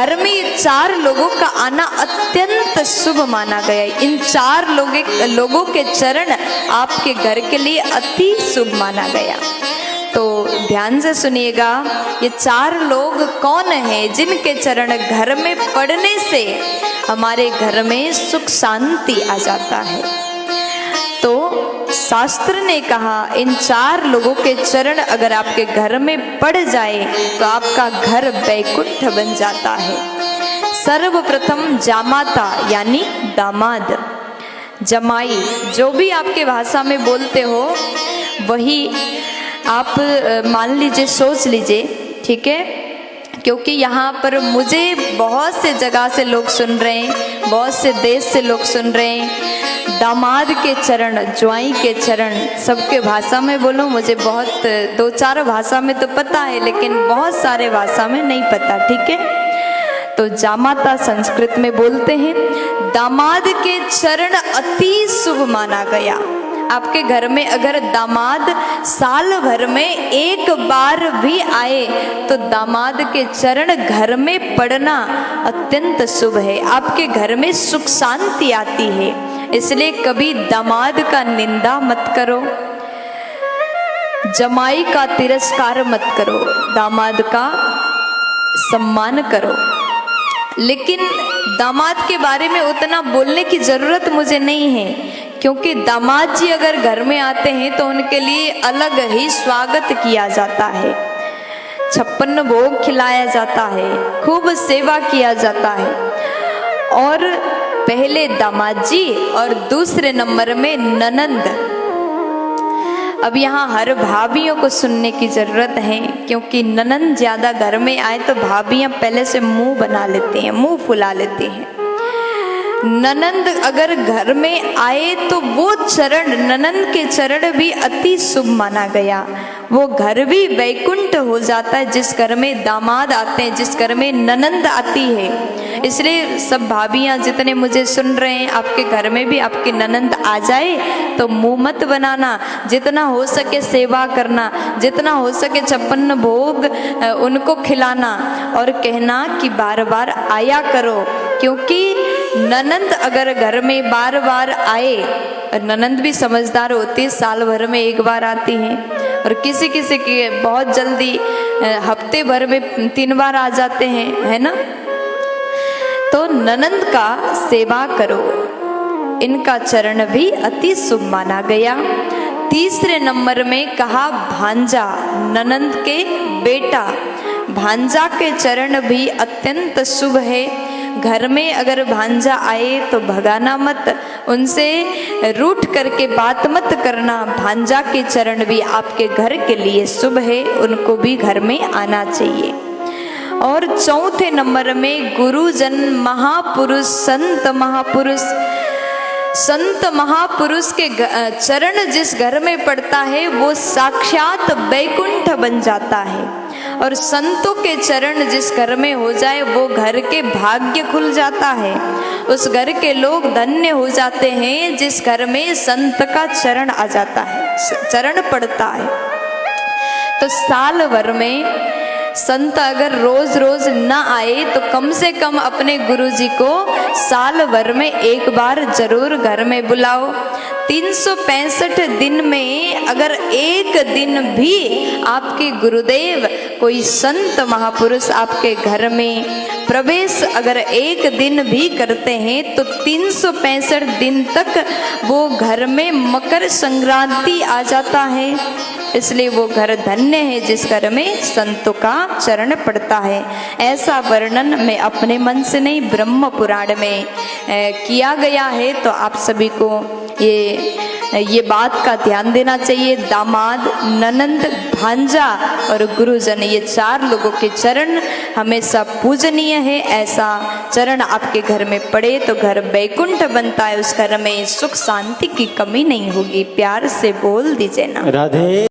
घर में ये 4 लोगों का आना अत्यंत शुभ माना गया। इन 4 लोगों के चरण आपके घर के लिए अति शुभ माना गया। तो ध्यान से सुनिएगा, ये 4 लोग कौन हैं जिनके चरण घर में पड़ने से हमारे घर में सुख शांति आ जाता है। तो शास्त्र ने कहा इन 4 लोगों के चरण अगर आपके घर में पड़ जाए तो आपका घर वैकुंठ बन जाता है। सर्वप्रथम जामाता यानी दामाद, जमाई जो भी आपके भाषा में बोलते हो वही आप मान लीजिए, सोच लीजिए, ठीक है, क्योंकि यहाँ पर मुझे बहुत से जगह से लोग सुन रहे हैं, बहुत से देश से लोग सुन रहे हैं। दामाद के चरण, ज्वाई के चरण, सबके भाषा में बोलूं, मुझे बहुत 2-4 भाषा में तो पता है लेकिन बहुत सारे भाषा में नहीं पता, ठीक है। तो जामाता संस्कृत में बोलते हैं। दामाद के चरण अति शुभ माना गया। आपके घर में अगर दामाद साल भर में 1 बार भी आए तो दामाद के चरण घर में पड़ना अत्यंत शुभ है। आपके घर में सुख शांति आती है। इसलिए कभी दामाद का निंदा मत करो, जमाई का तिरस्कार मत करो, दामाद का सम्मान करो। लेकिन दामाद के बारे में उतना बोलने की जरूरत मुझे नहीं है, क्योंकि दामाद जी अगर घर में आते हैं तो उनके लिए अलग ही स्वागत किया जाता है, 56 भोग खिलाया जाता है, खूब सेवा किया जाता है। और पहले दामाद जी और दूसरे नंबर में ननंद। अब यहाँ हर भाभियों को सुनने की जरूरत है, क्योंकि ननंद ज्यादा घर में आए तो भाभियां पहले से मुंह बना लेती हैं, मुंह फुला लेती हैं। ननंद अगर घर में आए तो वो चरण, ननंद के चरण भी अति शुभ माना गया। वो घर भी वैकुंठ हो जाता है जिस घर में दामाद आते हैं, जिस घर में ननंद आती है। इसलिए सब भाभियां जितने मुझे सुन रहे हैं, आपके घर में भी आपकी ननंद आ जाए तो मुंह मत बनाना, जितना हो सके सेवा करना, जितना हो सके 56 भोग उनको खिलाना और कहना कि बार बार आया करो। क्योंकि ननंद अगर घर में बार बार आए, ननंद भी समझदार होती है, साल भर में 1 बार आती हैं, और किसी किसी की बहुत जल्दी हफ्ते भर में 3 बार आ जाते हैं, है ना। तो ननंद का सेवा करो, इनका चरण भी अति शुभ माना गया। तीसरे नंबर में कहा भांजा, ननंद के बेटा, भांजा के चरण भी अत्यंत शुभ है। घर में अगर भांजा आए तो भगाना मत, उनसे रूठ करके बात मत करना। भांजा के चरण भी आपके घर के लिए शुभ है, उनको भी घर में आना चाहिए। और चौथे नंबर में गुरुजन, महापुरुष, संत महापुरुष। संत महापुरुष के चरण जिस घर में पड़ता है वो साक्षात वैकुंठ बन जाता है। और संतों के चरण जिस घर में हो जाए वो घर के भाग्य खुल जाता है, उस घर के लोग धन्य हो जाते हैं जिस घर में संत का चरण आ जाता है, चरण पड़ता है। तो साल भर में संत अगर रोज रोज ना आए तो कम से कम अपने गुरुजी को साल भर में 1 बार जरूर घर में बुलाओ। 365 दिन में अगर 1 दिन भी आपके गुरुदेव, कोई संत महापुरुष आपके घर में प्रवेश अगर 1 दिन भी करते हैं तो 365 दिन तक वो घर में मकर संक्रांति आ जाता है। इसलिए वो घर धन्य है जिस घर में संतों का चरण पड़ता है। ऐसा वर्णन मैं अपने मन से नहीं, ब्रह्म पुराण में किया गया है। तो आप सभी को ये बात का ध्यान देना चाहिए। दामाद, ननंद, भांजा और गुरुजन, ये 4 लोगों के चरण हमेशा पूजनीय है। ऐसा चरण आपके घर में पड़े तो घर वैकुंठ बनता है, उस घर में सुख शांति की कमी नहीं होगी। प्यार से बोल दीजिए ना राधे।